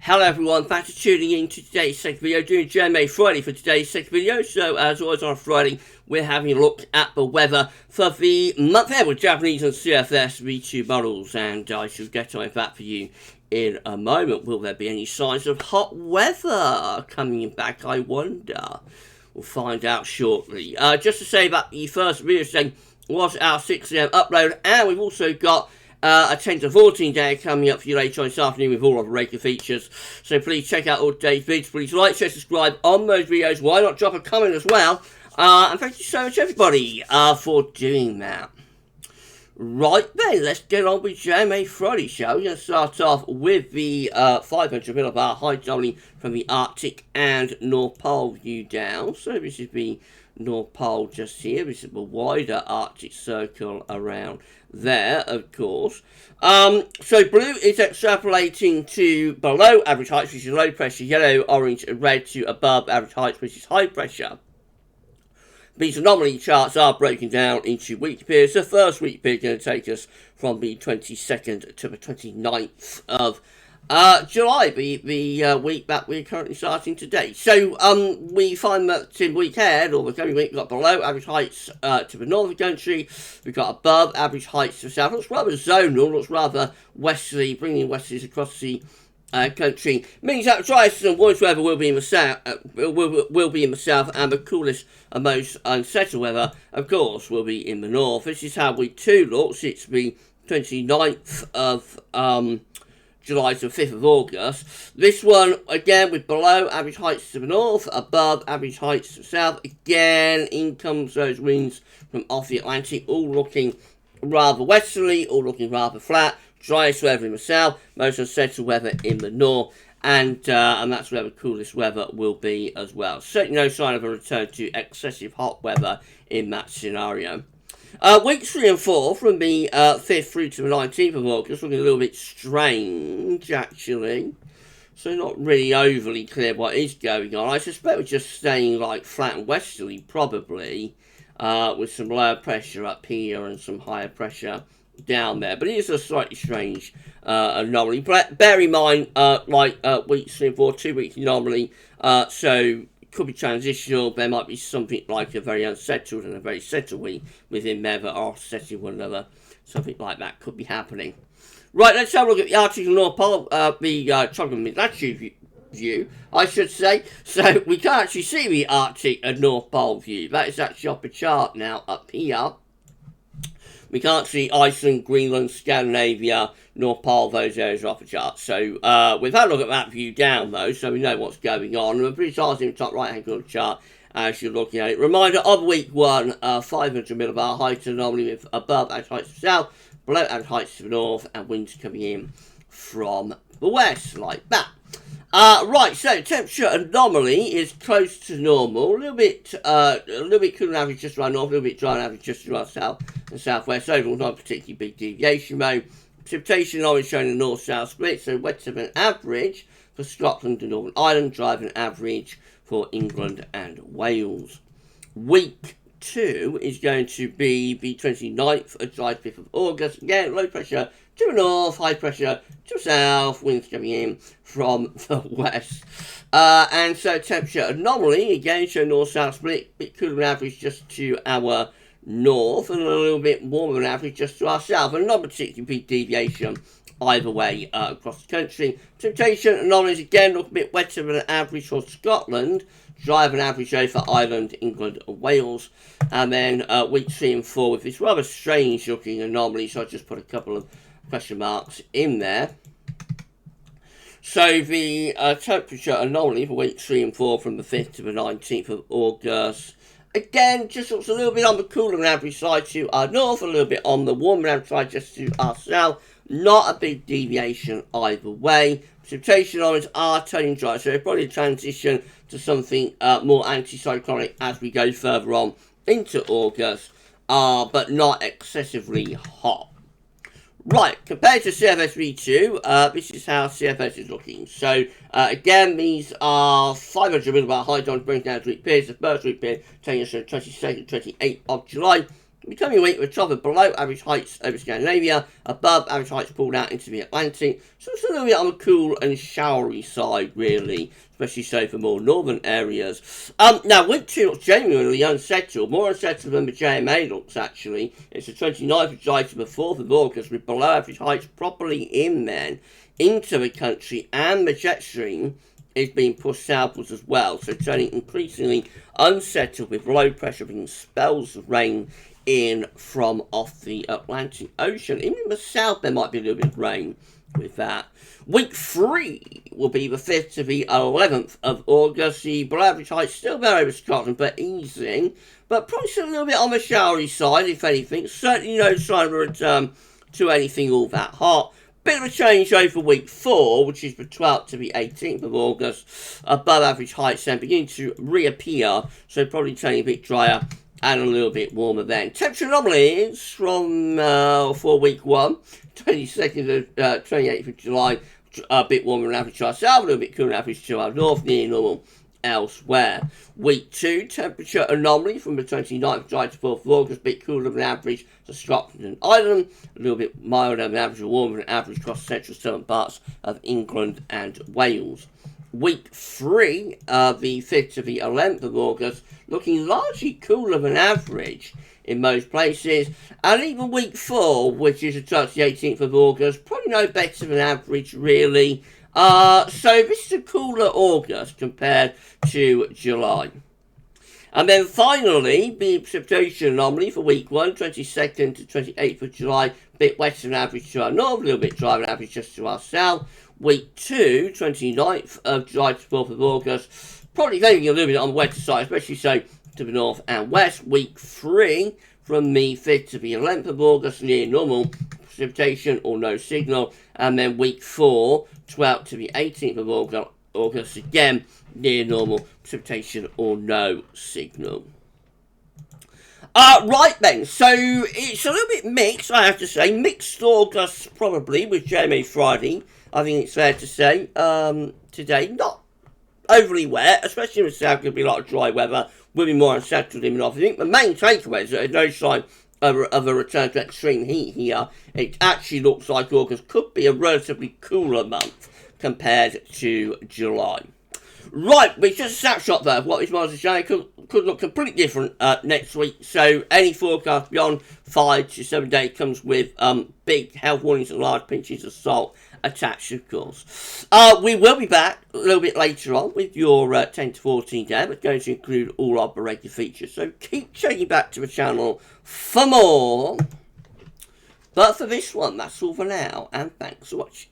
Hello everyone, thanks for tuning in to today's second video, doing JMA Friday for today's second video. So as always on Friday, we're having a look at the weather for the month ahead with Japanese and CFS V2 models, and I shall get on that for you in a moment. Will there be any signs of hot weather coming back, I wonder? We'll find out shortly. Just to say that the first video today was our 6 AM upload, and we've also got a 10 to 14 day coming up for you later on this afternoon with all of the regular features. So please check out all today's vids. Please like, share, subscribe on those videos. Why not drop a comment as well? And thank you so much everybody for doing that. Right then, let's get on with JMA Friday show. We're going to start off with the 500 millibar high doubling from the Arctic and North Pole view down. So this is the North Pole just here. This is the wider Arctic circle around there, of course. So blue is extrapolating to below average heights, which is low pressure, yellow, orange, and red to above average heights, which is high pressure. These anomaly charts are broken down into week periods. The first week period is going to take us from the 22nd to the 29th of July, the week that we're currently starting today. So we find that in week ahead, or the coming week, we've got below average heights to the north of the country. We've got above average heights to the south. It looks rather zonal, looks rather westerly, bringing westerlies across the country. Means that driest and warmest weather will be in the south, will be in the south, and the coolest and most unsettled weather, of course, will be in the north. This is how week 2 looks. It's the 29th of July to the 5th of August. This one, again, with below average heights to the north, above average heights to the south. Again, in comes those winds from off the Atlantic, all looking rather westerly, all looking rather flat. Driest weather in the south, most unsettled weather in the north, and that's where the coolest weather will be as well. Certainly no sign of a return to excessive hot weather in that scenario. Weeks 3 and 4, from the 5th through to the 19th of August, looking a little bit strange, actually. So not really overly clear what is going on. I suspect we're just staying like flat and westerly, probably, with some lower pressure up here and some higher pressure down there. But it is a slightly strange anomaly. But bear in mind, weeks 3 and 4, 2 weeks anomaly, so could be transitional. There might be something like a very unsettled and a very settled week within there that are setting one another. Something like that could be happening. Right, let's have a look at the Arctic and North Pole, the tropical mid-latitude view, I should say. So we can actually see the Arctic and North Pole view. That is actually off the chart now up here. We can't see Iceland, Greenland, Scandinavia, North Pole, those areas are off the chart. So we've had a look at that view down though, so we know what's going on. And the British stars in the top right hand corner of the chart as you're looking at it. Reminder of week 1, 500 millibar height anomaly with above average heights to the south, below average heights to the north, and winds coming in from the west, like that. Right, so temperature anomaly is close to normal, a little bit cooler than average just around north, a little bit drier than average just around south and southwest. Overall, not a particularly big deviation though. Precipitation anomaly showing a north-south split, so wetter than average for Scotland and Northern Ireland, drier than average for England and Wales. Week 2 is going to be the 29th of July, 5th of August. Again, low pressure to the north, high pressure to the south, winds coming in from the west. And so temperature anomaly, again, show north-south split, a bit cooler than average just to our north, and a little bit warmer than average just to our south, and not particularly big deviation either way across the country. Precipitation anomalies, again, look a bit wetter than average for Scotland, drier than average over Ireland, England and Wales. And then week 3 and 4 with this rather strange looking anomaly, so I just put a couple of question marks in there. So the temperature anomaly for week 3 and 4 from the 5th to the 19th of August, again, just looks a little bit on the cooler than average side to our north, a little bit on the warmer than average side just to our south. Not a big deviation either way. Precipitation anomalies are turning dry, so probably a transition to something more anticyclonic as we go further on into August, but not excessively hot. Right, compared to CFS V2, this is how CFS is looking. So, again, these are 500 millibar high down breaking down to week periods. The first week period taking us to the 22nd, 28th of July. becoming weak with top of below average heights over Scandinavia, above average heights pulled out into the Atlantic. So it's a little bit on the cool and showery side, really, especially so for more northern areas. Now, week 2 looks genuinely unsettled, more unsettled than the JMA looks, actually. It's the 29th of July to the 4th of August, with below average heights properly in then into the country, and the jet stream is being pushed southwards as well, so turning increasingly unsettled with low pressure bringing spells of rain in from off the Atlantic Ocean. Even in the south there might be a little bit of rain with that. Week 3 will be the 5th to the 11th of August. The below average height still there over Scotland, but easing, but probably still a little bit on the showery side, if anything. Certainly no sign of a return to anything all that hot. Bit of a change over week 4, which is the 12th to the 18th of August. Above average heights then beginning to reappear, so probably turning a bit drier and a little bit warmer then. Temperature anomalies from for week 1, 28th of July, a bit warmer than average to our south, a little bit cooler than average to our north, near normal elsewhere. Week 2, temperature anomaly from the 29th of July to 4th of August, a bit cooler than average to Scotland and Ireland, a little bit milder than average, warmer than average across central southern parts of England and Wales. Week 3, the 5th to the 11th of August, looking largely cooler than average in most places. And even week 4, which is the 12th to the 18th of August, probably no better than average, really. So this is a cooler August compared to July. And then finally, the precipitation anomaly for week 1, 22nd to 28th of July, a bit wetter than average to our north, a little bit drier than average just to our south. Week 2, 29th of July to 4th of August, probably varying a little bit on the wetter side, especially so to the north and west. Week 3, from the 5th to the 11th of August, near normal precipitation or no signal. And then week 4, 12th to the 18th of August, again, near normal precipitation or no signal. Right then, so it's a little bit mixed, I have to say. Mixed August, probably, with JMA Friday. I think it's fair to say. Today, not overly wet, especially in the south, could be a lot of dry weather. Will be more unsettled in the north. I think the main takeaway is that there's no sign of a return to extreme heat here. It actually looks like August could be a relatively cooler month compared to July. Right, it's just a snapshot there of what is miles a day. Could look completely different next week. So any forecast beyond 5 to 7 days comes with big health warnings and large pinches of salt attached, of course. We will be back a little bit later on with your 10 to 14 day. It's going to include all our regular features. So keep checking back to the channel for more. But for this one, that's all for now. And thanks for watching.